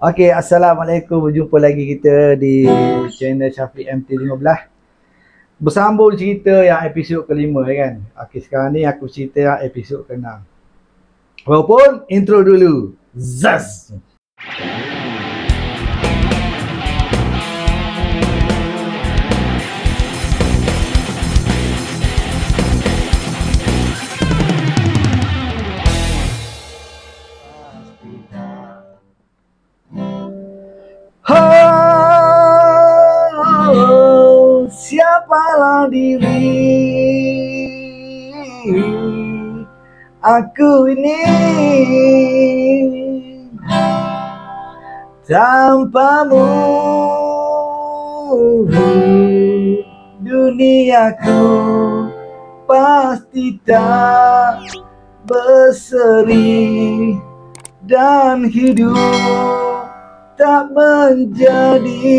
Okey, Assalamualaikum. Berjumpa lagi kita di channel Syafiq MT15. Bersambung cerita yang episod kelima kan. Okey, sekarang ni aku cerita yang episod ke-6. Walaupun intro dulu. Zaz. Siapalah diri aku ini tanpamu, duniaku pasti tak berseri dan hidup tak menjadi.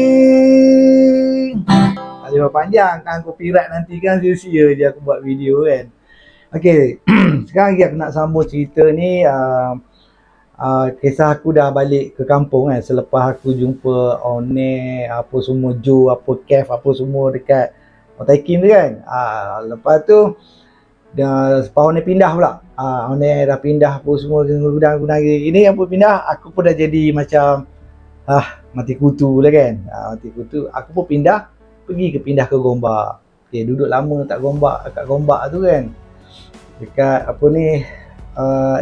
Lima panjang kan copyright nanti kan sia-sia je aku buat video kan. Okey, sekarang lagi aku nak sambung cerita ni. Kisah aku dah balik ke kampung kan, selepas aku jumpa One, apa semua, Joe, apa Kev, apa semua dekat Otai Kim tu kan. Lepas tu dah sepahun ni pindah pula. One dah pindah apa semua ke gudang-gudang ini, apa pindah, aku pun dah jadi macam mati kutu lah kan. Mati kutu. Aku pun pindah ke Gombak. Okay, duduk lama tak Gombak, kat Gombak tu kan. Dekat apa ni,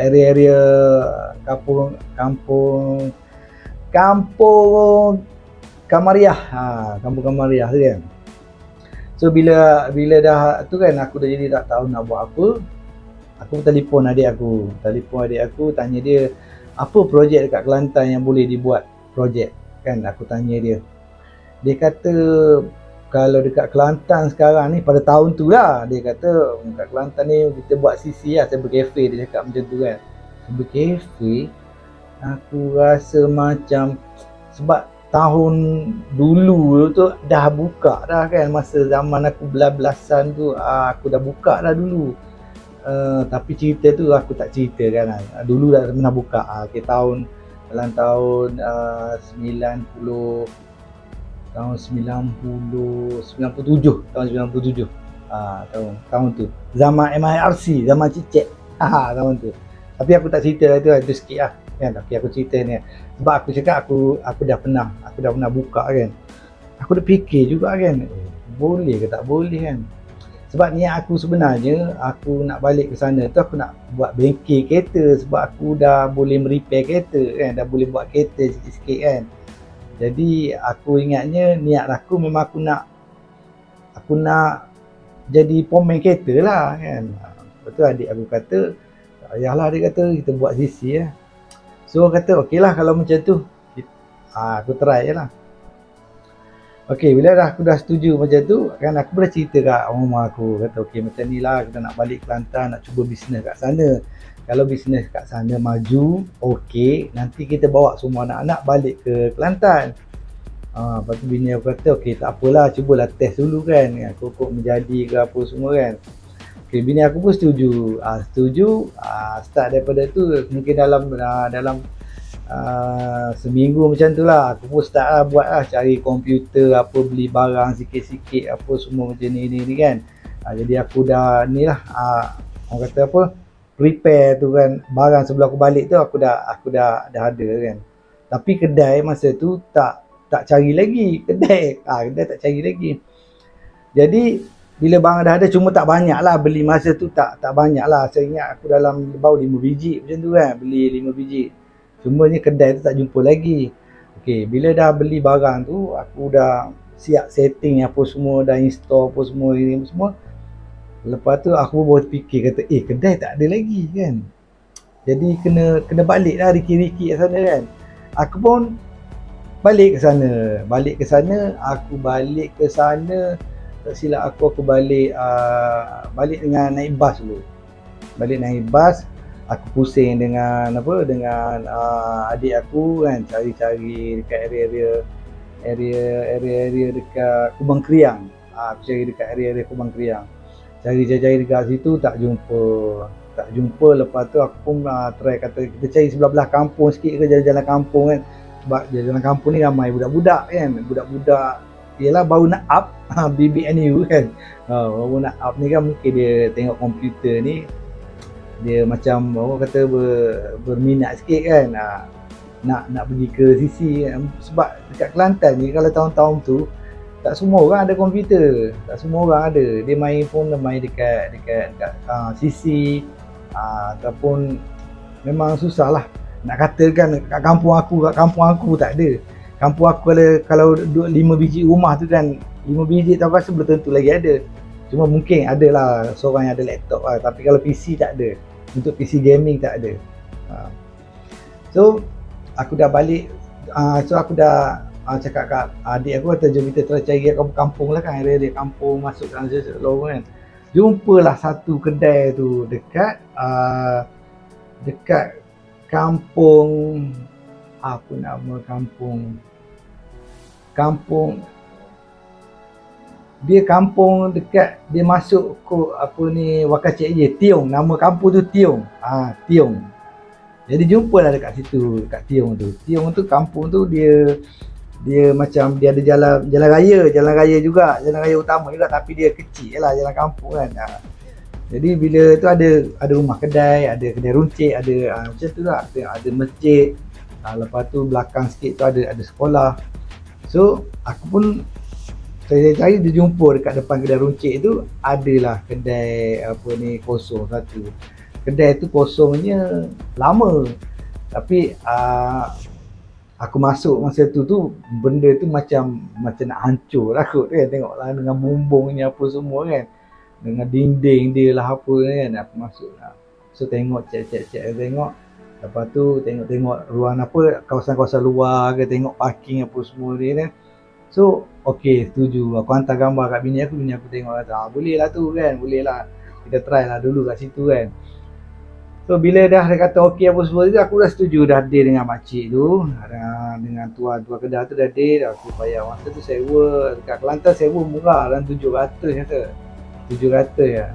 area-area kampung Kamariah. Kampung Kamariah tu kan. So bila dah tu kan, aku dah jadi tak tahu nak buat apa. Aku telefon adik aku, tanya dia apa projek dekat Kelantan yang boleh dibuat projek kan. Aku tanya dia. Dia kata kalau dekat Kelantan sekarang ni, pada tahun tu lah, dia kata dekat Kelantan ni kita buat CC lah, cyber cafe. Dia cakap macam tu kan. Cyber cafe, aku rasa macam sebab tahun dulu tu dah buka dah kan. Masa zaman aku belas-belasan tu, aku dah buka dah dulu. Tapi cerita tu aku tak cerita kan. Dulu dah pernah buka. Okay, dalam tahun 97 tahun tu, zaman MIRC, zaman cicek tahun tu. Tapi aku tak cerita lah tu, itu sikit lah kan. Tapi aku cerita ni sebab aku cakap aku dah pernah buka kan. Aku dah fikir juga kan, boleh ke tak boleh kan. Sebab niat aku sebenarnya, aku nak balik ke sana tu, aku nak buat bengkel kereta. Sebab aku dah boleh repair kereta kan, dah boleh buat kereta sikit-sikit kan. Jadi aku ingatnya, niat aku memang aku nak jadi pemain kereta lah kan. Lepas tu adik aku kata, tak payahlah, dia kata kita buat CC lah. So kata okey lah kalau macam tu, aku try je lah. Okey, bila aku dah setuju macam tu kan, aku dah cerita kat rumah aku, kata okey macam ni lah, kita nak balik Kelantan, nak cuba bisnes kat sana. Kalau bisnes kat sana maju, okey, nanti kita bawa semua anak-anak balik ke Kelantan. Lepas tu bini aku kata, okey tak apalah, cubalah test dulu kan, kok menjadi ke apa semua kan. Okey, bini aku pun setuju. Start daripada tu, mungkin dalam seminggu macam tu lah, aku pun start lah buat lah, cari komputer, apa, beli barang sikit-sikit, apa semua macam ni kan. Jadi aku dah ni lah, orang kata apa, prepare tu kan, barang sebelum aku balik tu aku dah ada kan. Tapi kedai masa tu tak cari lagi, kedai tak cari lagi. Jadi bila barang dah ada, cuma tak banyak lah beli masa tu, tak banyak lah. Saya ingat aku dalam baru 5 biji macam tu kan, beli 5 biji. Cuma ni kedai tu tak jumpa lagi. Okey, bila dah beli barang tu, aku dah siap setting apa semua, dah install apa semua ini semua. Lepas tu aku baru fikir, kata kedai tak ada lagi kan. Jadi kena balik lah riki-riki kat sana kan. Aku pun balik ke sana, tak silap aku balik dengan naik bas dulu. Balik naik bas, aku pusing dengan adik aku kan, cari-cari dekat area dekat Kubang Kriang. Aku cari dekat area Kubang Kriang. Cari dekat situ tak jumpa. Lepas tu aku pun try kata kita cari sebelah-belah kampung sikit ke, jalan-jalan kampung kan. sebab dalam kampung ni ramai budak-budak kan, budak-budak ialah baru nak up BBNU kan, baru nak up ni kan, mungkin dia tengok komputer ni dia macam orang kata berminat sikit kan, nak pergi ke sisi sebab dekat Kelantan ni kalau tahun-tahun tu tak semua orang ada komputer, tak semua orang ada, dia main pun main dekat sisi, ataupun memang susah lah nak katakan kat kampung aku tak ada. Kampung aku kalau 5 biji rumah tu kan, 5 biji tak rasa belum tentu lagi ada. Cuma mungkin ada lah seorang yang ada laptop lah, tapi kalau PC tak ada. Untuk PC gaming tak ada. So aku dah balik, aku dah cakap kat adik aku, kata jom kita try cari kampung lah kan, area kampung masuk dalam lorong kan. Jumpalah satu kedai tu dekat kampung, apa nama kampung dekat, dia masuk Wakacek je, Tiong, nama kampung tu Tiong. Tiong. Jadi jumpalah dekat situ, dekat Tiong tu. Tiong tu kampung tu dia macam dia ada jalan raya juga, jalan raya utama juga, tapi dia kecil lah jalan kampung kan. Jadi bila tu ada rumah kedai, ada kedai runcit, ada macam tu lah, ada masjid. Lepas tu belakang sikit tu ada sekolah. So aku pun cari dia jumpa dekat depan kedai runcit tu, adalah kedai kosong satu. Kedai tu kosongnya lama, tapi aku masuk masa tu benda tu macam nak hancur lah kot kan, tengoklah dengan bumbungnya apa semua kan, dengan dinding dia lah apa kan. Aku masuk lah, so tengok cek tengok, lepas tu tengok ruang apa, kawasan-kawasan luar ke, tengok parking apa semua dia kan. So okey, setuju. Aku hantar gambar kat bini aku tengok kata boleh lah tu kan, boleh lah, kita try lah dulu kat situ kan. So bila dah dia kata okey apa semua tu, aku dah setuju, dah deal dengan makcik tu, dengan tuan kedai tu dah deal. Aku bayar masa tu sewa dekat Kelantan, sewa murah dalam 700 kata. 700 ya.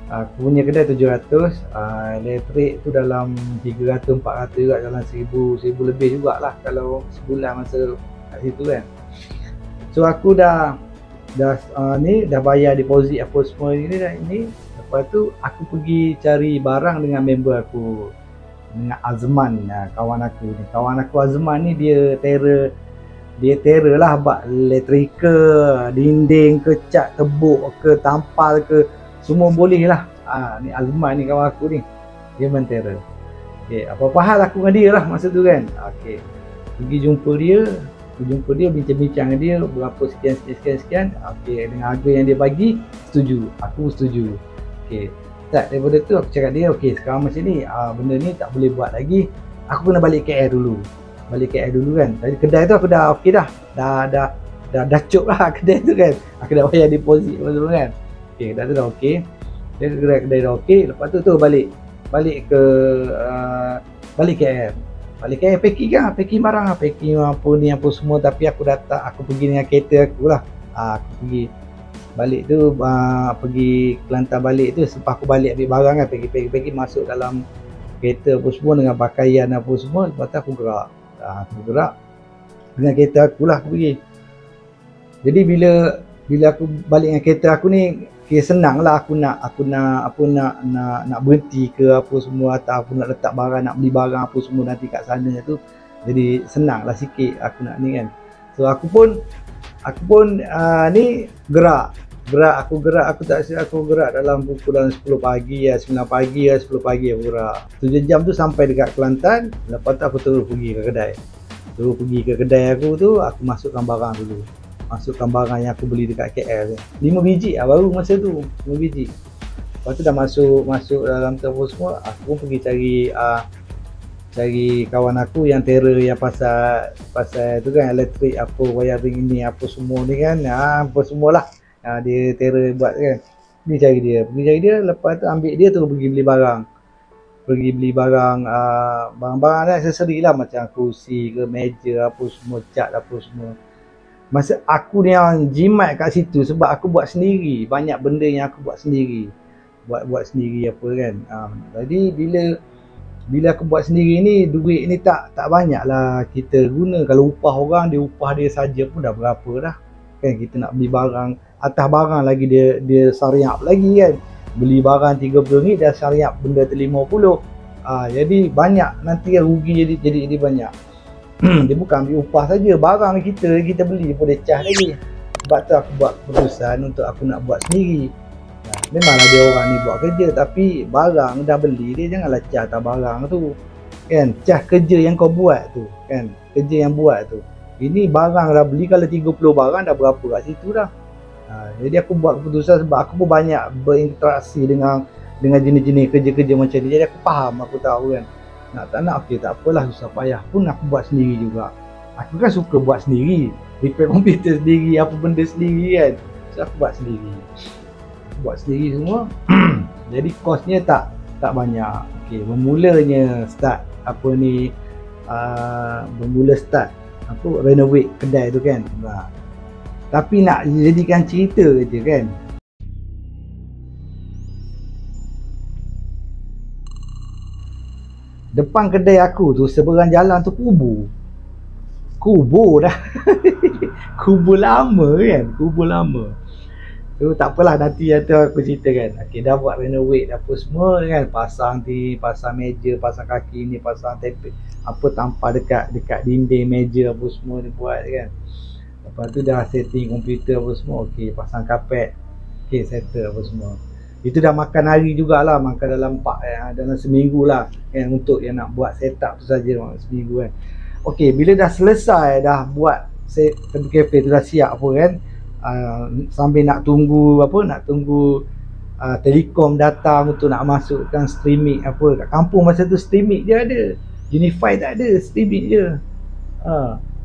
Aku punya kedai 700, elektrik tu dalam 300-400 juga, dalam 1000 lebih jugalah kalau sebulan masa kat situ kan. So aku dah bayar deposit apa semua ni. Lepas tu aku pergi cari barang dengan member aku, dengan Azman, kawan aku ni. Kawan aku Azman ni dia terror lah, buat elektrika, dinding ke, cat tebuk ke, tampal ke, semua boleh lah. Ni Azman ni kawan aku ni, dia main terror. Okay, apa-apa hal aku dengan dia lah masa tu kan. Okay, pergi jumpa dia, bincang-bincang dengan dia berapa sekian. Okay, dengan harga yang dia bagi, setuju, aku setuju. Okay, tak, daripada tu aku cakap dia, okay sekarang macam ni, benda ni tak boleh buat lagi, aku kena balik KL dulu kan. Tadi kedai tu aku dah okey dah cuk lah kedai tu kan, aku dah bayar deposit semua kan. Okay, kedai tu dah okey, kedai dah okey. Lepas tu balik KL, packing barang, packing apa semua. Tapi aku pergi dengan kereta aku lah. Aku pergi balik tu, pergi Kelantan balik tu, selepas aku balik ambil barang kan, packing masuk dalam kereta apa semua dengan pakaian apa semua. Lepas tu aku gerak dengan kereta aku lah, aku pergi. Jadi bila aku balik dengan kereta aku ni, senang lah aku nak berhenti ke apa semua, atau aku nak letak barang, nak beli barang apa semua nanti kat sana tu. Jadi senang lah sikit aku nak ni kan. So aku pun ni gerak aku gerak dalam pukul 10 pagi ya, 9 pagi ya, 10 pagi aku gerak 7 jam tu sampai dekat Kelantan. Lepas tu aku terus pergi ke kedai aku tu, aku masukkan barang dulu, masukkan barang yang aku beli dekat KL tu. 5 biji lah baru masa tu, 5 biji. Lepas tu dah masuk dalam tu semua, aku pun pergi cari kawan aku yang terror yang pasal tu kan, elektrik apa, wiring ini apa semua ni kan, apa semualah. Dia terror buat kan. Pergi cari dia, lepas tu ambil dia tu pergi beli barang, barang-barang lah, aksesori lah, macam kursi ke, meja apa semua, cat apa semua. Masa aku ni yang jimat kat situ sebab aku buat sendiri, banyak benda yang aku buat sendiri, buat sendiri apa kan. Jadi bila Bila aku buat sendiri ni, duit ni tak banyak lah kita guna. Kalau upah orang, dia upah dia saja pun dah berapa dah kan. Kita nak beli barang, atas barang lagi dia sariap lagi kan. Beli barang RM30 dah sariap benda tu RM50. Jadi banyak nanti kan, rugi jadi banyak. Dia bukan ambil upah saja, barang kita beli pun dia cas lagi. Sebab tu aku buat keputusan untuk aku nak buat sendiri. Memanglah dia orang ni buat kerja, tapi barang dah beli, dia janganlah cas atas barang tu kan. Cas kerja yang kau buat tu kan, kerja yang buat tu. Ini barang dah beli, kalau 30 barang dah berapa kat situ dah. Jadi aku buat keputusan sebab aku pun banyak berinteraksi dengan jenis-jenis kerja-kerja macam ni. Jadi aku faham, aku tahu kan. Nak tak nak, okey tak apalah, susah payah pun aku buat sendiri juga. Aku kan suka buat sendiri, repair komputer sendiri, apa benda sendiri kan. So aku buat sendiri semua. Jadi kosnya tak banyak. Okey, bermulanya start apa ni, bermula start apa, renovate kedai tu kan. Tapi nak jadikan cerita je kan. Depan kedai aku tu, seberang jalan tu kubur dah. Kubur lama kan, kubur lama. So tak apalah, nanti aku cerita kan. Okey, dah buat renovate apa semua kan, pasang meja, pasang kaki ni, pasang tapet apa, tampal dekat dinding meja apa semua ni buat kan. Lepas tu dah setting komputer apa semua, okey, pasang kapet, okey, settle apa semua. Itu dah makan hari jugalah, makan dalam seminggu lah kan, untuk yang nak buat setup tu saja seminggu kan. Okey, bila dah selesai dah buat kafe tu, dah siap apa kan, sambil nak tunggu Telekom datang untuk nak masukkan streaming apa. Kat kampung masa tu streaming dia ada, Unify tak ada, streaming je.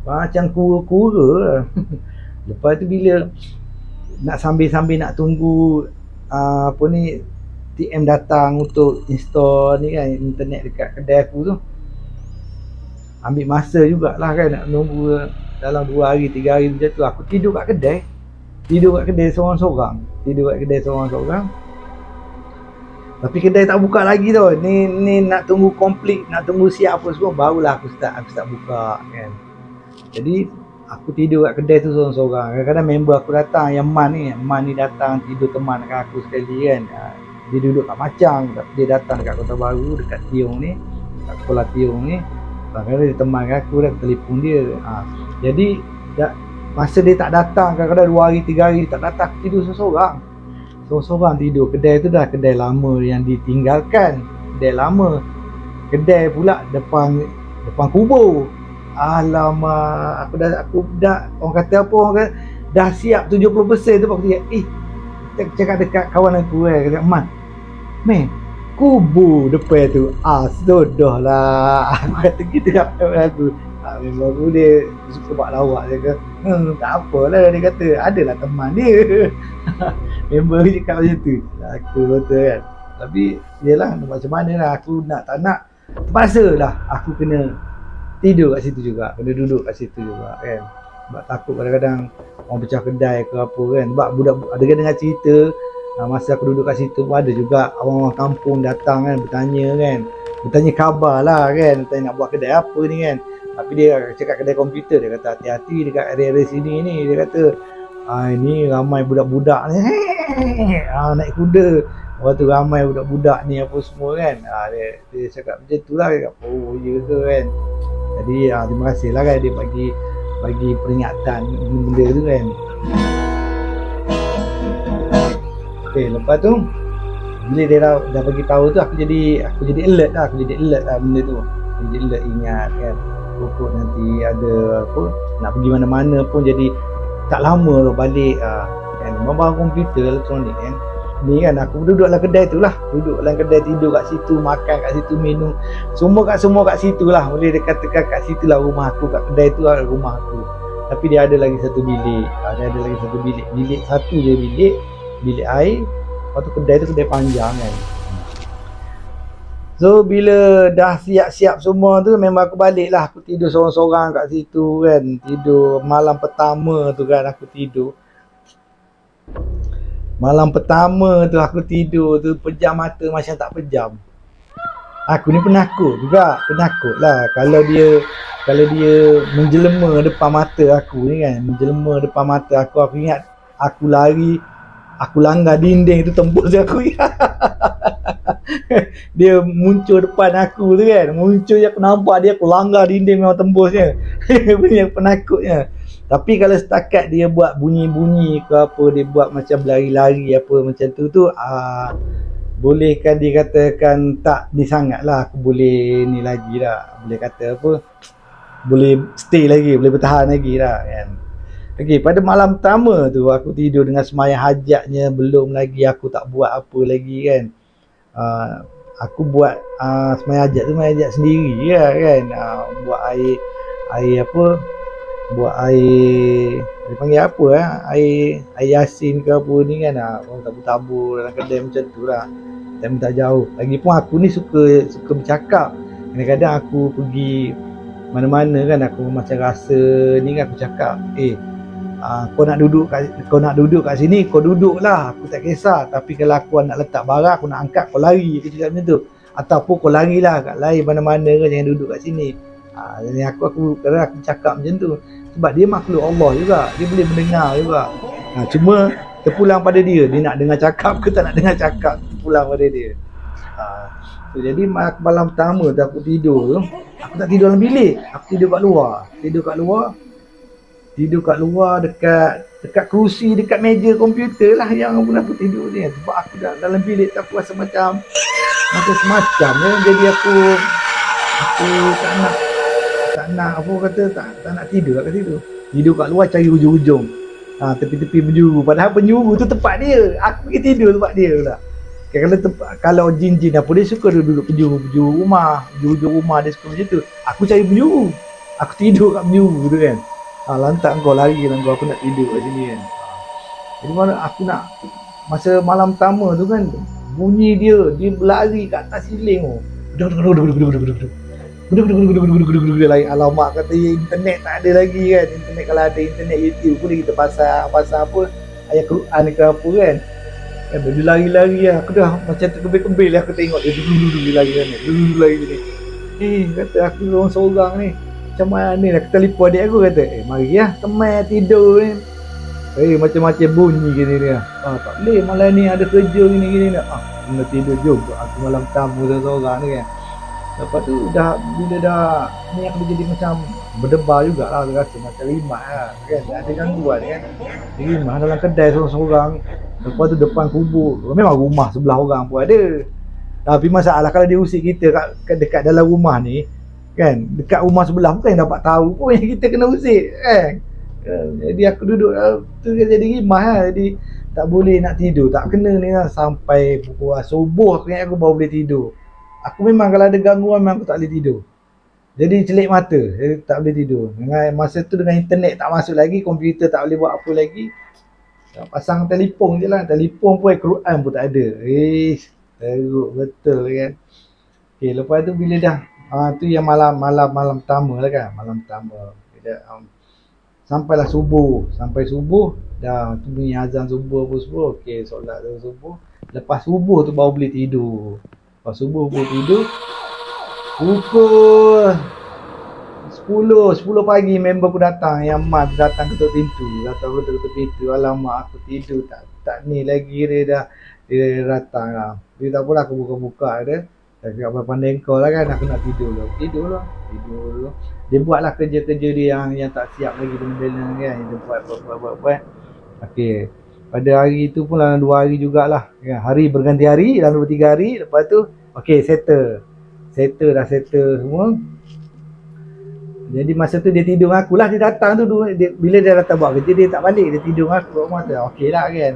Macam kura-kura. Lepas tu bila nak sambil nak tunggu TM datang untuk install ni kan, internet dekat kedai aku tu, ambil masa jugalah kan, nak nunggu dalam 2 hari 3 hari macam tu. Aku tidur kat kedai seorang-seorang. Tapi kedai tak buka lagi tau. Ni nak tunggu complete, nak tunggu siap apa semua, barulah aku start buka kan. Jadi aku tidur kat kedai tu seorang-seorang. Kadang-kadang member aku datang, yang Man ni datang tidur teman kat aku sekali kan. Dia duduk kat Macang, tapi dia datang dekat Kota Baru, dekat Tiong ni, kat sekolah Tiong ni. Kadang-kadang dia teman kat aku, dah telefon dia. Jadi masa dia tak datang, kadang-kadang 2 hari 3 hari dia tak datang, aku tidur seorang tidur. Kedai tu dah kedai lama yang ditinggalkan, kedai lama. Kedai pula depan kubur. Alamak, aku dah orang kata dah siap 70% tu. Aku cakap dekat kawan aku kata, Man, kubur depan tu. Sudah lah. Aku kata gitu kat kawan aku. Memang aku dia suka buat lawak dia kata, tak apalah, dia kata adalah teman dia. Member dia cakap macam tu. Aku kata kan. Tapi yelah, macam mana lah, aku nak tak nak, terpaksa lah aku kena tidur kat situ juga, kena duduk kat situ juga kan. Sebab takut kadang-kadang orang pecah kedai ke apa kan. Sebab budak ada dengar cerita, masa aku duduk kat situ pun ada juga orang-orang kampung datang kan, bertanya khabar lah kan, bertanya nak buat kedai apa ni kan. Tapi dia cakap kedai komputer, dia kata hati-hati dekat area sini ni. Dia kata ini ramai budak-budak ni naik kuda. Lepas tu ramai budak-budak ni apa semua kan. Dia cakap macam tu lah. Dia kata, oh ya ke kan. Jadi terima kasih lah kan, dia bagi peringatan benda tu kan. Okay, lepas tu bila dia dah bagi tahu tu, aku jadi alert lah benda tu. Aku jadi alert, ingat kan, pokok nanti ada apa, nak pergi mana-mana pun jadi tak lama tu balik kan. Barang komputer elektronik kan. Ni kan aku duduk dalam kedai tu lah, tidur kat situ, makan kat situ, minum semua kat situ lah. Boleh dikatakan kat situ lah rumah aku, kat kedai tu lah rumah aku. Tapi dia ada lagi satu bilik, bilik satu je, bilik air. Lepas tu kedai tu kedai panjang kan. So bila dah siap-siap semua tu, memang aku balik lah. Aku tidur seorang-seorang kat situ kan. Tidur malam pertama tu kan, aku tidur. Malam pertama tu aku tidur tu, pejam mata macam tak pejam. Aku ni penakut juga, penakut lah kalau dia menjelma depan mata aku ni kan, menjelma depan mata aku ingat aku lari, aku langgar dinding tu tembus aku. Dia muncul depan aku tu kan, muncul je aku nampak dia, aku langgar dinding memang tembusnya. Punya penakutnya. Tapi kalau setakat dia buat bunyi-bunyi ke apa, dia buat macam lari-lari apa macam tu bolehkan dikatakan tak ni sangat lah, aku boleh ni lagi lah, boleh kata apa, boleh stay lagi, boleh bertahan lagi lah kan. Okay, pada malam pertama tu aku tidur dengan sembahyang hajatnya, belum lagi aku tak buat apa lagi kan. Aku buat sembahyang hajat tu sembahyang hajat sendiri lah kan. Buat air apa, buat air, dia panggil apa air yasin ke apa ni kan, orang tabur-tabur dalam kedai macam tu lah. Dan tak jauh. Lagipun aku ni suka bercakap. Kadang-kadang aku pergi mana-mana kan, aku macam rasa ni kan, aku cakap, kau nak duduk kat sini, kau duduk lah, aku tak kisah. Tapi kalau aku nak letak barang, aku nak angkat, kau lari, aku cakap macam tu. Ataupun kau larilah kat lain mana-mana kan, jangan duduk kat sini. Jadi aku kadang aku cakap macam tu. Sebab dia makhluk Allah juga, dia boleh mendengar juga. Cuma terpulang pada dia nak dengar cakap ke tak nak dengar cakap, terpulang pada dia. Jadi malam pertama tu aku tidur tu, aku tak tidur dalam bilik, aku tidur kat luar, dekat kerusi, dekat meja komputer lah yang aku tidur ni. Sebab aku dah dalam bilik tu aku rasa macam semacam ya. Jadi aku tak nak apa kata, tak nak tidur kat situ. Tidur kat luar cari hujung-hujung, tepi-tepi penjuru. Padahal penjuru tu tempat dia, aku pergi tidur tempat dia pula. Kalau jin-jin apa, dia suka duduk penjuru rumah, hujung rumah dia suka macam tu. Aku cari penjuru, aku tidur kat penjuru tu kan. Lantak kau lari dan aku nak tidur kat sini kan. Jadi mana aku nak, masa malam pertama tu kan, bunyi dia berlari kat atas siling tu. Alamak, kata internet tak ada lagi kan. Internet, kalau ada internet YouTube pun kita pasal apa, ayat Quran ke apa kan. Dia lari-lari lah. Aku dah macam terkebil-kebil lah. Aku tengok dia dulu lari kan. Lari ni. Kata aku seorang ni, macam mana ni, aku telefon adik aku, kata mari lah teman tidur ni. Macam-macam bunyi gini ni lah. Tak boleh, malam ni ada kerja gini-gini ni. Kena tidur juga aku malam tamu seorang ni kan. Lepas tu bila dah ni, aku jadi macam berdebar jugalah, aku rasa macam rimat lah kan. Ada gangguan kan, rimat dalam kedai seorang-seorang. Lepas tu depan kubur, memang rumah sebelah orang pun ada. Tapi masalah kalau dia usik kita dekat dalam rumah ni kan, dekat rumah sebelah bukan yang dapat tahu pun yang kita kena usik kan. Jadi aku duduk tu jadi rimah lah. Jadi tak boleh nak tidur, tak kena ni lah. Sampai pukul subuh aku ingat aku baru boleh tidur. Aku memang kalau ada gangguan memang aku tak boleh tidur. Jadi celik mata, jadi tak boleh tidur. Masa tu dengan internet tak masuk lagi, komputer tak boleh buat apa lagi, pasang telefon je lah. Telefon pun Quran pun tak ada. Teruk betul kan. Okay, lepas tu bila dah tu yang malam pertama lah kan. Malam pertama sampailah subuh. Sampai subuh dah tu bunyi azan subuh apa semua. Okay, solat subuh. Lepas subuh tu baru boleh tidur. Lepas subuh boleh tidur. Pukul 10 pagi member aku datang, yang mat datang ketuk pintu. Alamak, aku tidur tak ni lagi, dia datang lah. Dia tak apalah, aku buka-buka dia. Dah cakap pandai kau lah kan, aku nak tidur lah. Dia buatlah kerja-kerja dia yang tak siap lagi benda-benda kan. Dia buat. Okey. Pada hari tu pun dalam 2 hari jugalah. Ya, hari berganti hari, dalam 2-3 hari. Lepas tu okey, settle semua. Jadi masa tu dia tidur dengan aku lah. Dia datang tu, bila dia datang buat kerja, dia tak balik, dia tidur dengan aku kat rumah tu. Okey lah kan.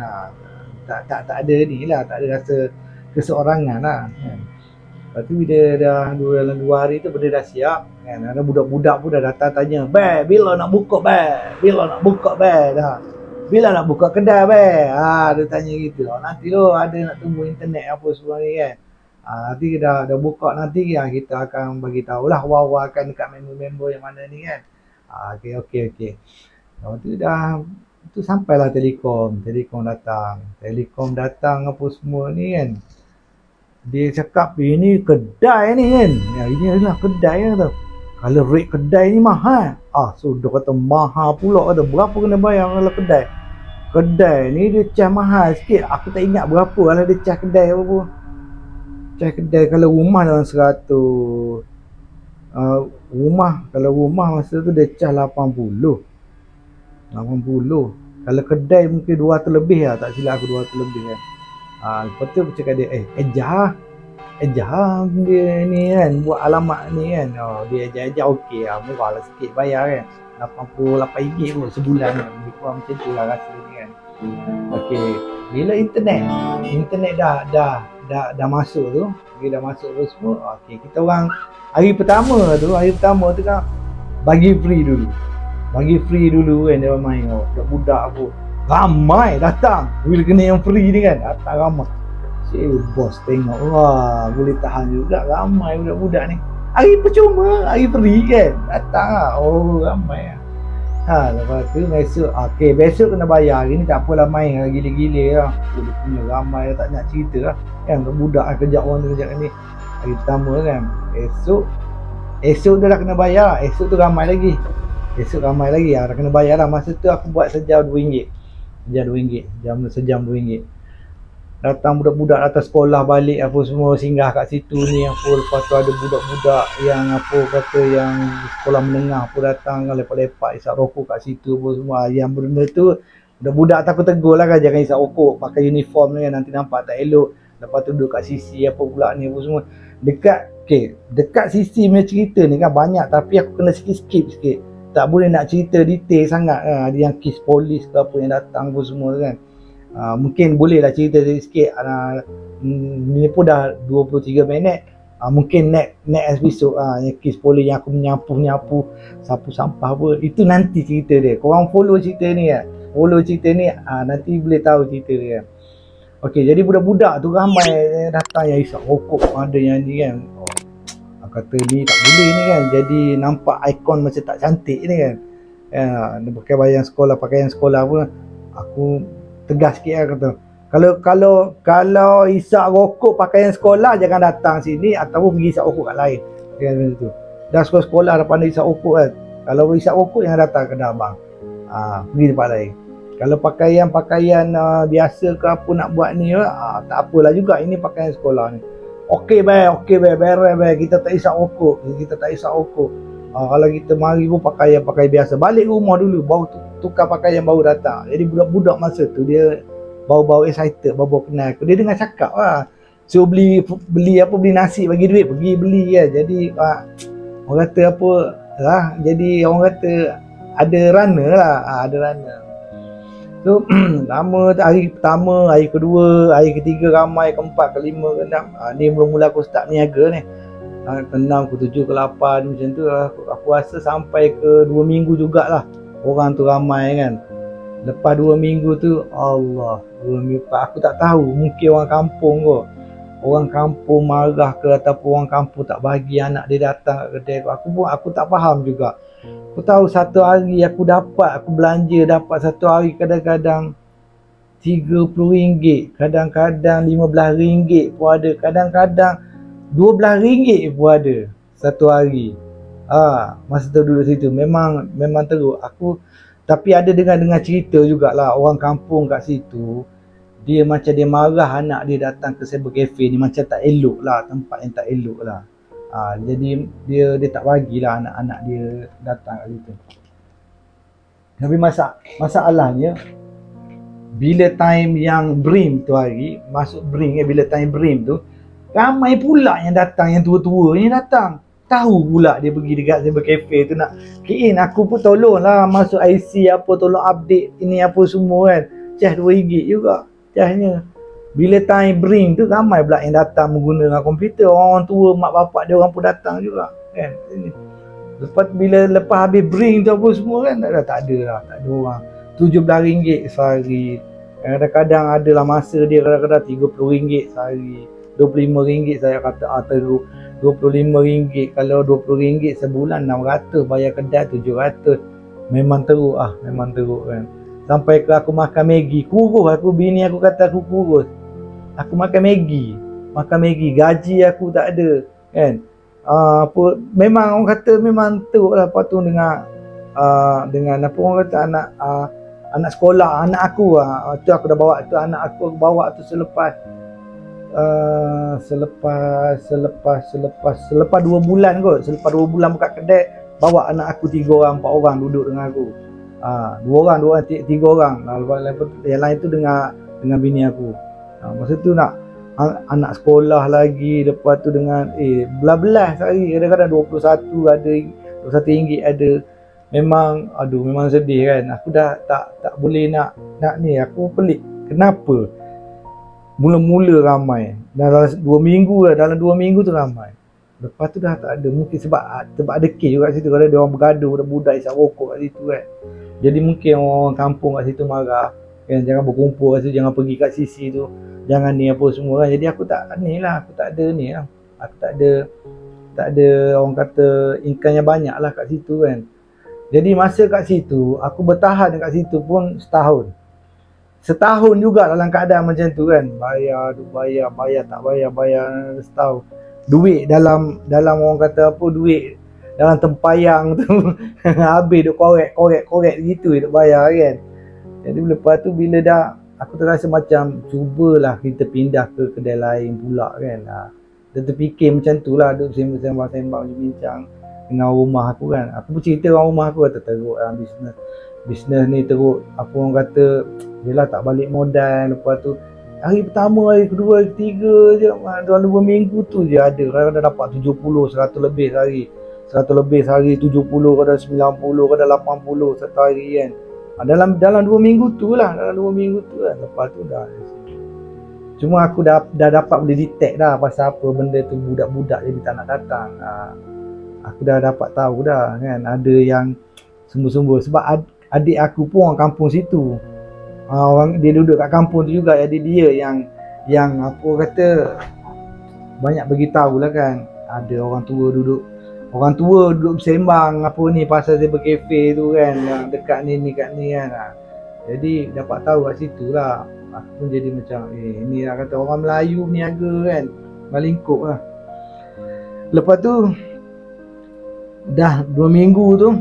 Tak ada ni lah, tak ada rasa keseorangan lah kan. Lepas tu bila dah dalam 2 hari tu benda dah siap kan. Ada budak-budak pun dah datang tanya, "Bang, bila nak buka bang? Dah. Bila nak buka kedai bang?" Dia tanya gitu. Nanti ada nak tunggu internet apa semua ni kan. Nanti dah buka nanti ya, kita akan bagi tahulah war-warkan dekat member-member yang mana ni kan. Okey. Lepas tu sampailah Telekom datang apa semua ni kan. Dia cakap ini kedai ni kan. Ya ini adalah kedai kata. Kalau rate kedai ni mahal. So dia kata mahal pula kata. Berapa kena bayar kalau kedai? Kedai ni dia cas mahal sikit. Aku tak ingat berapa kalau dia cas kedai apa. Cas kedai kalau rumah dalam 100. Kalau rumah masa tu dia cas 80. Kalau kedai mungkin 200 lebih lah, tak silap aku 200 lebih kan. Lepas tu aku cakap dia, ejah dia ni kan, buat alamat ni kan. Dia ejah okey lah, murah lah sikit bayar kan. RM88 pun sebulan kan. Lebih kurang macam tu lah rasa ni kan. Okey, bila internet dah masuk tu, bila dah masuk tu semua, okey, kita orang hari pertama tu kan bagi free dulu kan. Dia main budak-budak pun ramai datang. Bila kena yang free ni kan, datang ramai. Bos tengok, wah boleh tahan juga, ramai budak-budak ni. Hari percuma, hari free kan, datang lah. Ramai lah. Lepas tu besok kena bayar. Hari ni tak apalah, main lah gila-gila lah. Dia punya ramai lah, tak nak cerita lah kan. Budak lah kejap orang tu kejap ni. Hari pertama kan, esok tu dah kena bayar. Esok tu ramai lagi dah kena bayar lah. Masa tu aku buat sejam RM2. Sejam RM2. Datang budak-budak datang sekolah balik apa semua, singgah kat situ ni apa. Lepas tu ada budak-budak yang apa kata yang sekolah menengah pun datang lepak-lepak isap rokok kat situ apa semua. Yang benda tu budak-budak tak aku tegur lah kan, jangan isap rokok, pakai uniform ni kan, nanti nampak tak elok. Lepas tu duduk kat sisi apa pula ni apa semua. Dekat sisi punya cerita ni kan banyak, tapi aku kena skip sikit. Tak boleh nak cerita detail sangat kan. Ada yang kes polis ke apa yang datang pun semua kan. Mungkin boleh lah cerita sikit. Ni pun dah 23 minit. Mungkin next episode yang kes polis yang aku menyapu sapu sampah apa, itu nanti cerita dia. Korang follow cerita ni kan. Nanti boleh tahu cerita dia kan. Okey, jadi budak-budak tu ramai datang yang isap rokok, ada yang ni kan. Kata ni tak boleh ni kan, jadi nampak ikon macam tak cantik ni kan. Dia pakai pakaian sekolah pun. Aku tegas sikit lah kata, kalau isap rokok pakaian sekolah jangan datang sini, ataupun pergi isap rokok kat lain kan. Tu dah sekolah dah pandai isap rokok kan. Kalau isap rokok jangan datang ke abang, pergi tempat lain. Kalau pakaian biasa ke apa nak buat ni, tak apalah juga, ini pakaian sekolah ni. Okey beres kita tak isap rokok. Kalau kita mari pun pakaian biasa, balik rumah dulu baru tukar pakaian baru datang. Jadi budak-budak masa tu dia bau excited, bau kenal aku. Dia dengar cakap lah, so beli nasi, bagi duit pergi beli kan. Jadi orang kata apa lah, jadi orang kata ada runner lah, ada runner. So lama hari pertama, hari kedua, hari ketiga ramai, keempat, kelima, keenam. Ni mula-mula aku start niaga ni. Ke-6, ke-7, ke-8 macam tu. Aku rasa sampai ke 2 minggu jugalah orang tu ramai kan. Lepas 2 minggu tu, Allah, 2 minggu aku tak tahu, mungkin orang kampung kot. Orang kampung marah ke ataupun orang kampung tak bagi anak dia datang kat kedai. Aku tak faham juga. Aku tahu satu hari aku belanja dapat satu hari kadang-kadang RM30, kadang-kadang RM15 pun ada, kadang-kadang RM12 pun ada satu hari. Masa tu duduk situ memang teruk aku. Tapi ada dengar cerita jugalah orang kampung kat situ, dia macam dia marah anak dia datang ke cyber cafe ni, macam tak elok lah, tempat yang tak elok lah. Jadi dia tak bagilah anak-anak dia datang kat situ. Tapi masalahnya bila time yang BRIM tu hari, masuk BRIM bila time BRIM tu, ramai pula yang datang, yang tua-tua ni datang. Tahu pula dia pergi dekat cyber cafe tu nak key in. Aku pun tolong lah masuk IC apa, tolong update ini apa semua kan. Cas RM2 juga casnya. Bila time BRIM tu ramai pula yang datang menggunakan komputer. Orang tua, mak bapak dia orang pun datang juga kan. Lepas habis BRIM tu apa semua kan, tak ada orang. RM17 sehari. Kadang-kadang adalah masa dia kadang-kadang RM30 sehari, RM25 saya kata teruk. RM25, kalau RM20 sebulan 600, bayar kedai 700. Memang teruk kan. Sampai ke aku makan Maggi, kurus aku, bini aku kata aku kurus. Aku makan Maggi makan Maggi, gaji aku tak ada kan. Apa memang orang kata memang teruk lah. Lepas tu dengan apa orang kata anak sekolah, anak aku tu aku dah bawa tu, anak aku bawa tu selepas 2 bulan kot. Selepas 2 bulan buka kedai, bawa anak aku 3 orang 4 orang duduk dengan aku. 2 orang 3 orang. Lepas yang lain tu dengan bini aku. Masa tu nak anak sekolah lagi, lepas tu dengan belas-belas hari, kadang-kadang 21 ada, 21 ringgit ada. Memang memang sedih kan. Aku dah tak boleh nak ni. Aku pelik kenapa mula-mula ramai dalam 2 minggu lah, dalam 2 minggu tu ramai, lepas tu dah tak ada. Mungkin sebab ada kes juga kat situ, kalau ada orang bergaduh, budak-budak isap rokok kat situ kan. Jadi mungkin orang kampung kat situ marah kan, jangan berkumpul kat situ, jangan pergi kat sisi tu, jangan ni apa semua kan. Jadi aku tak ni lah, aku tak ada ni lah, aku tak ada orang kata income banyak lah kat situ kan. Jadi masa kat situ aku bertahan kat situ pun setahun juga dalam keadaan macam tu kan. Bayar tak bayar setahun. Duit dalam orang kata apa, duit dalam tempayang tu habis duk korek gitu duk bayar kan. Jadi lepas tu bila dah aku terasa macam cubalah kita pindah ke kedai lain pula kan. Dia terfikir macam tu lah, duk sembang-sembang bincang dengan rumah aku kan. Aku bercerita dengan rumah aku, kata teruk lah bisnes ni, teruk apa orang kata, yelah tak balik modal. Lepas tu hari pertama, hari kedua, hari ketiga je, dalam 2 minggu tu je ada kadang-kadang dapat 70, 100 lebih sehari, 100 lebih sehari, 70, kadang 90, kadang 80 satu hari kan. Dalam 2 minggu tu lah, kan. Lepas tu dah, cuma aku dah dapat boleh detect dah pasal apa benda tu budak-budak jadi tak nak datang. Aku dah dapat tahu dah kan, ada yang sungguh-sungguh. Sebab adik aku pun orang kampung situ, orang dia duduk kat kampung tu juga. Jadi dia yang apa kata banyak bagi tahu lah kan. Ada orang tua duduk bersembang apa ni pasal dia berkafe tu kan, dekat ni kat ni kan. Jadi dapat tahu kat situ lah. Aku pun jadi macam ni lah kata orang Melayu niaga kan, melingkup lah. Lepas tu dah 2 minggu tu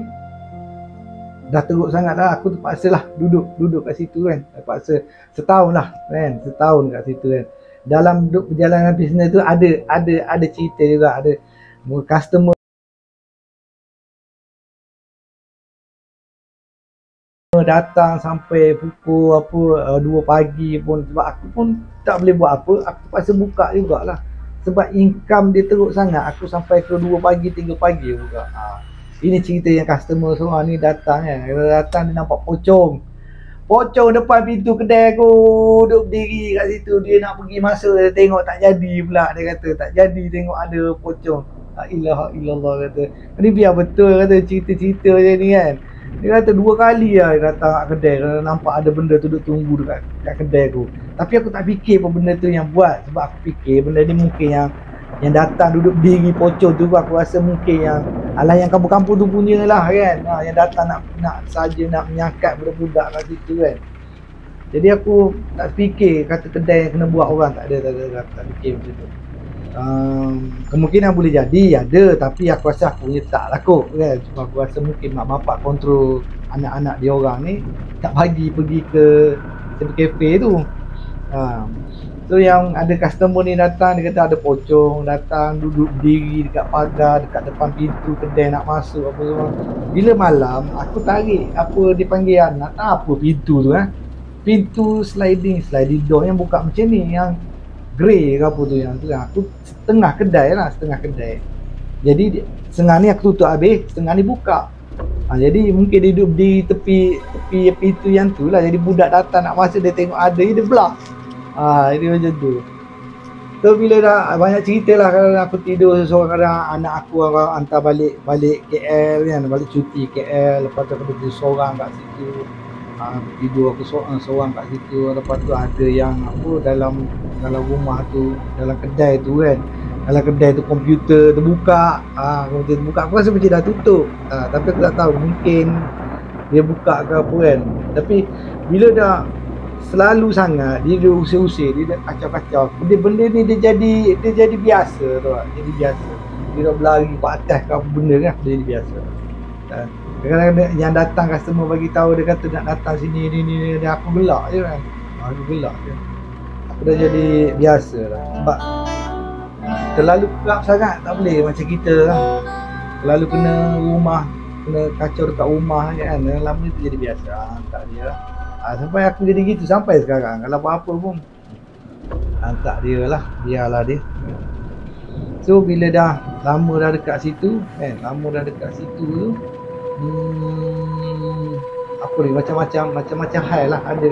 dah teruk sangat dah. Aku terpaksa lah duduk kat situ kan. Terpaksa setahun lah kan, setahun kat situ kan. Dalam perjalanan bisnes tu ada cerita juga. Ada customer datang sampai pukul 2 pagi pun. Sebab aku pun tak boleh buat apa, aku terpaksa buka jugalah. Sebab income dia teruk sangat. Aku sampai ke 2 pagi, 3 pagi buka. Ini cerita yang customer seorang ni datang kan. Dia datang, dia nampak pocong depan pintu kedai aku, duduk berdiri kat situ. Dia nak pergi masuk, dia tengok tak jadi pula. Dia kata tak jadi tengok ada pocong. La ilaha illallah kata. Ni biar betul kata cerita-cerita macam ni kan. Dia kata 2 kali lah dia datang kat kedai, nampak ada benda tu duduk tunggu dekat kedai aku. Tapi aku tak fikir apa benda tu yang buat. Sebab aku fikir benda ni mungkin yang datang duduk berdiri pocong tu, aku rasa mungkin yang kampung-kampung tu punya lah kan. Yang datang nak saja nak menyakat budak-budak kat situ kan. Jadi aku tak fikir kata kedai yang kena buat orang, tak ada, tak fikir macam tu. Kemungkinan boleh jadi ada, tapi aku rasa aku punya tak lah kot kan. Cuma aku rasa mungkin mak bapak kontrol anak-anak dia orang ni, tak bagi pergi ke kafe tu. So yang ada customer ni datang, dia kata ada pocong datang duduk berdiri dekat pagar, dekat depan pintu kedai nak masuk apa semua. Bila malam aku tarik apa dipanggil anak, tak apa pintu tu pintu sliding door yang buka macam ni, yang grey ke apa tu, yang tu aku setengah kedai. Jadi setengah ni aku tutup habis, setengah ni buka. Jadi mungkin dia duduk di tepi pintu yang tu lah. Jadi budak datang nak masuk, dia tengok ada, dia block. Ini macam tu. So bila dah banyak cerita lah, kalau aku tidur seorang-seorang, anak aku orang hantar balik KL kan, balik cuti KL. Lepas tu aku tidur seorang kat situ. Tidur aku seorang kat situ. Lepas tu ada yang apa dalam rumah tu, dalam kedai tu kan. Dalam kedai tu komputer terbuka. Komputer terbuka, aku rasa macam dah tutup. Tapi aku tak tahu, mungkin dia buka ke apa kan. Tapi bila dah selalu sangat dia usir-usir, dia kacau-kacau. Benda ni dia jadi biasa tu, jadi biasa. Dia dah berlari ke atas ke apa benda kan, dia jadi biasa. Kadang-kadang yang datang customer bagi tahu dia kata nak datang sini ni aku gelak je kan. Aku gelak je. Aku dah jadi biasa lah. Sebab terlalu kerap sangat tak boleh macam kita lah. Terlalu kena rumah, kena kacau dekat rumah kan. Lama tu jadi biasa. Tak dia lah. Sampai aku jadi gitu sampai sekarang. Kalau apa-apa pun tak dia lah, biarlah dia. So bila dah lama dah dekat situ kan, apa ni, macam-macam hal lah ada.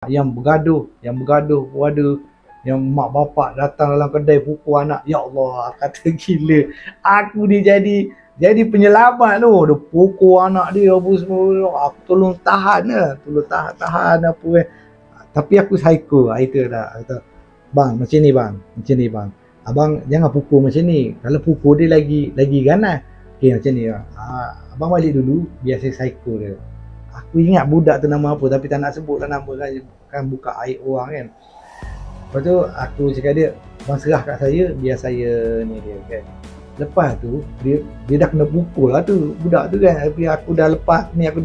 Yang bergaduh ada, yang mak bapak datang dalam kedai pukul anak. Ya Allah, kata gila. Aku ni jadi penyelamat tu. Dia pukul anak dia apa semua. Aku tolong tahan apa kan. Tapi aku psycho. Itu dah kata, bang macam ni bang. Abang jangan pukul macam ni. Kalau pukul dia lagi ganas. Okey macam ni. Abang balik dulu biar saya psycho dia. Aku ingat budak tu nama apa tapi tak nak sebut lah nama kan buka aib orang kan. Lepas tu aku cakap dia, bang serah kat saya biar saya ni dia kan. Lepas tu dia dah kena pukul lah tu budak tu kan. Tapi aku dah lepas ni, aku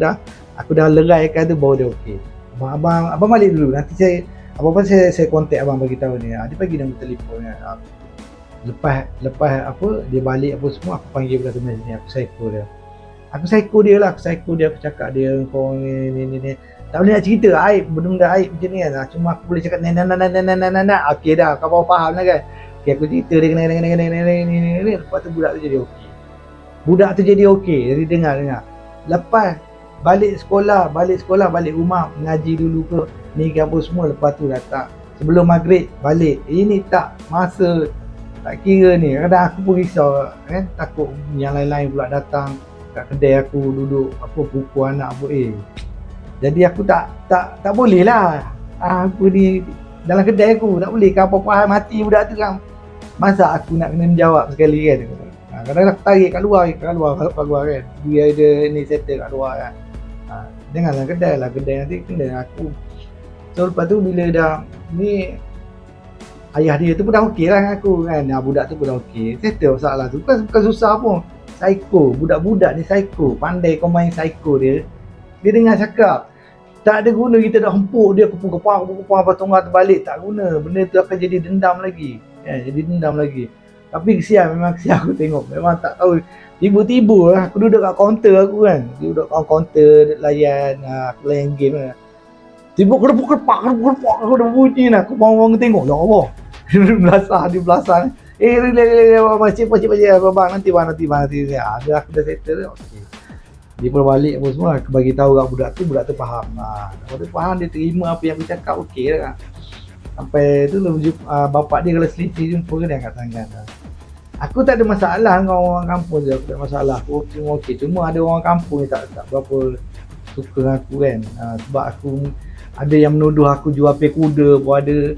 dah leraikan tu baru dia okey. Abang balik dulu, nanti apa-apa saya kontak abang bagi tahu ni. Dia bagi nombor telefon kan. Lepas apa dia balik apa semua, aku panggil budak tu ni, aku psycho dia. Aku cakap dia kau ni. Tak boleh nak cerita aib, benda-benda aib macam ni kan. Cuma aku boleh cakap nak. Okey dah, kau faham lah kan. Okey, aku cerita dia kena. Lepas tu budak tu jadi okey. Jadi dengar. Lepas balik sekolah, balik rumah, mengaji dulu ke ni ke apa semua. Lepas tu datang sebelum maghrib balik. Ini tak masa, tak kira ni. Kadang aku pun risau kan, takut yang lain-lain pula datang kat kedai aku duduk apa pukul anak apa. Jadi aku tak boleh lah. Aku ni dalam kedai aku tak boleh kan apa-apa hal mati budak tu kan. Masa aku nak kena menjawab sekali kan. Kadang-kadang aku tarik kat luar kan. Dia ada ni settle kat luar kan. Janganlah kedai nanti kena aku. So lepas tu bila dah ni ayah dia tu pun dah okey lah dengan aku kan. Budak tu pun dah okey. Settle masalah tu. Bukan susah pun. Psycho, budak-budak ni psycho. Pandai kau main psycho dia. Dia dengar cakap. Tak ada guna kita dah hempuk dia kepung-kepang lepas tongkat terbalik. Tak guna. Benda tu akan jadi dendam lagi. Tapi memang kesian aku tengok. Memang tak tahu. Tiba-tiba lah aku duduk kat kaunter aku kan. Dia duduk kat kaunter layan, aku layan game lah. Tiba kerpak aku dah bunyi lah. Aku bangun tengok. Ya Allah. Dia belasah. Pakcik abang nanti. Ada aku dah settle. Okey. Dia pun balik apa semua, aku bagi tahu kat budak tu faham. Kalau dia faham, dia terima apa yang aku cakap, okey lah. Sampai tu bapak dia kalau selisih jumpa dia angkat tangan. Aku tak ada masalah dengan orang kampung je, aku tak ada masalah. Aku cuma okey. Cuma ada orang kampung ni tak berapa suka dengan aku kan. Sebab aku ada yang menuduh aku jual pay kuda pun ada.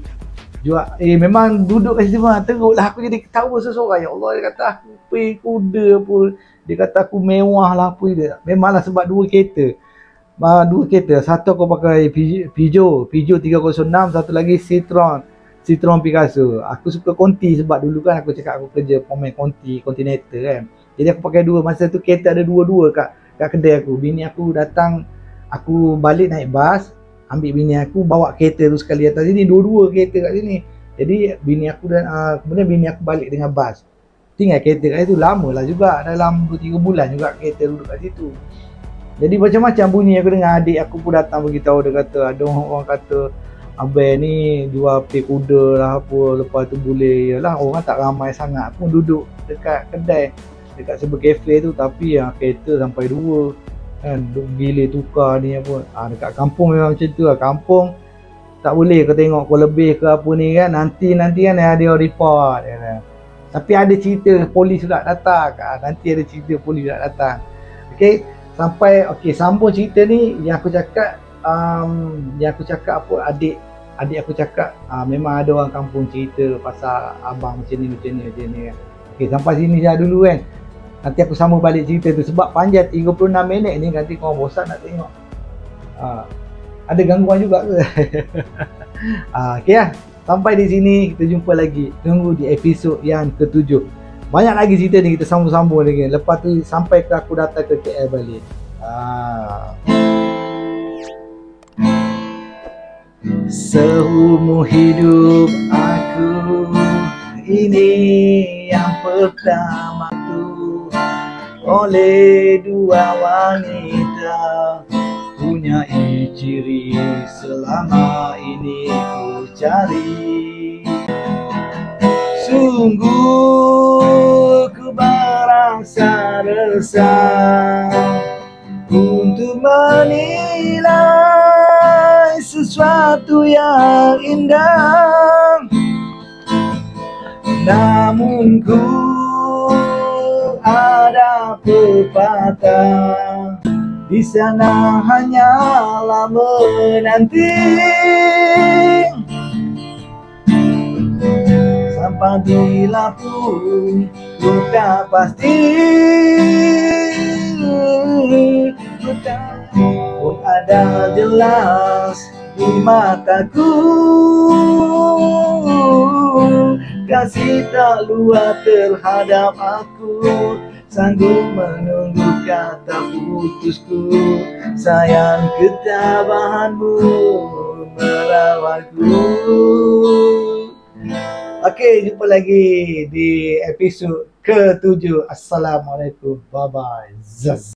Memang duduk kat situ teruklah aku jadi ketawa seseorang. Ya Allah, dia kata aku pay kuda pun. Dia kata aku mewah lah apa dia. Memanglah sebab dua kereta. Satu aku pakai Peugeot 306, satu lagi Citroen Picasso. Aku suka Conti sebab dulu kan aku cakap aku kerja pemain Continental kan. Jadi aku pakai dua. Masa tu kereta ada dua-dua kat kedai aku. Bini aku datang, aku balik naik bas, ambil bini aku bawa kereta tu sekali atas sini, dua-dua kereta kat sini. Jadi bini aku kemudian bini aku balik dengan bas. Tinggal kereta kat situ lama lah juga, dalam 2-3 bulan juga kereta duduk kat situ. Jadi macam-macam bunyi aku dengar. Adik aku pun datang beritahu, dia kata ada orang kata abang ni jual pay kuda lah apa, lepas tu boleh. Yalah, orang tak ramai sangat pun duduk dekat kedai, dekat sebuah kafe tu, tapi kereta sampai 2 kan, duk gila tukar ni apa. Dekat kampung memang macam tu lah. Kampung tak boleh kau tengok kau lebih ke apa ni kan, nanti kan ada report kan. Tapi ada cerita polis pula datang. Nanti ada cerita polis pula datang. Okey, sambung cerita ni yang aku cakap apa, adik aku cakap memang ada orang kampung cerita pasal abang macam ni kan. Okey, sampai sini dah dulu kan. Nanti aku sambung balik cerita tu sebab panjang 36 minit ni, nanti korang bosan nak tengok. Ada gangguan juga ke? Okey lah. Sampai di sini, kita jumpa lagi. Tunggu di episod yang ke-7. Banyak lagi cerita ni, kita sambung-sambung lagi. Lepas tu sampai ke aku datang ke KL balik. Seumur hidup aku ini yang pertama tu, oleh dua wanita punyai ciri selama ini ku cari. Sungguh ku merasa resah untuk menilai sesuatu yang indah, namun ku ada pepatah, di sana hanyalah menanti sampai bila pun ku tak pasti, pun ada jelas di mataku, kasih tak luar terhadap aku, sanggup menunggu kata putusku, sayang ketabahanmu merawatku. Okey, jumpa lagi di episod ke-7. Assalamualaikum. Bye bye. Zaz.